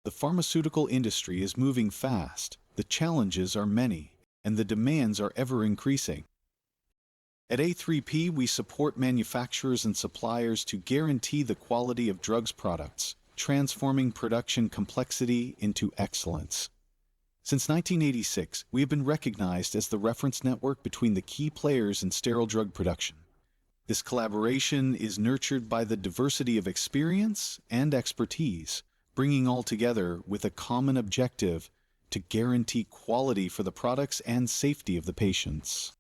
The pharmaceutical industry is moving fast, the challenges are many, and the demands are ever increasing. At A3P, we support manufacturers and suppliers to guarantee the quality of drugs products, transforming production complexity into excellence. Since 1986, we have been recognized as the reference network between the key players in sterile drug production. This collaboration is nurtured by the diversity of experience and expertise, bringing all together with a common objective to guarantee quality for the products and safety of the patients.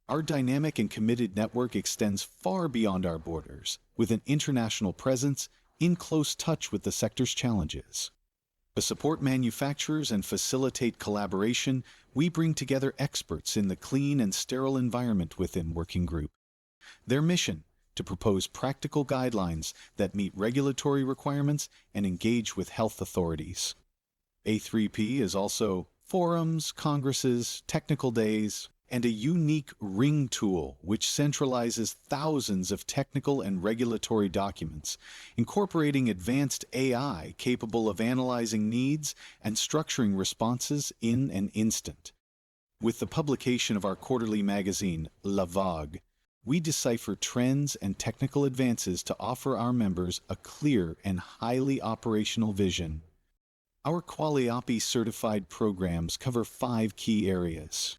Our dynamic and committed network extends far beyond our borders, with an international presence in close touch with the sector's challenges. To support manufacturers and facilitate collaboration, we bring together experts in the clean and sterile environment within Working Group. Their mission: to propose practical guidelines that meet regulatory requirements and engage with health authorities. A3P is also forums, congresses, technical days, and a unique ring tool which centralizes thousands of technical and regulatory documents, incorporating advanced AI capable of analyzing needs and structuring responses in an instant. With the publication of our quarterly magazine, La Vogue, we decipher trends and technical advances to offer our members a clear and highly operational vision. Our Qualiopi certified programs cover 5 key areas.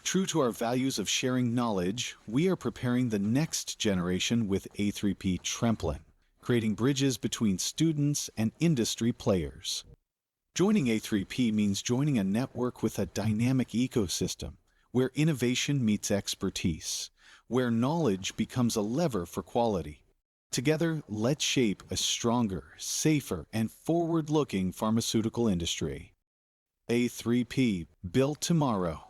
True to our values of sharing knowledge, we are preparing the next generation with A3P Tremplin, creating bridges between students and industry players. Joining A3P means joining a network with a dynamic ecosystem, where innovation meets expertise, where knowledge becomes a lever for quality. Together, let's shape a stronger, safer, and forward-looking pharmaceutical industry. A3P, built tomorrow.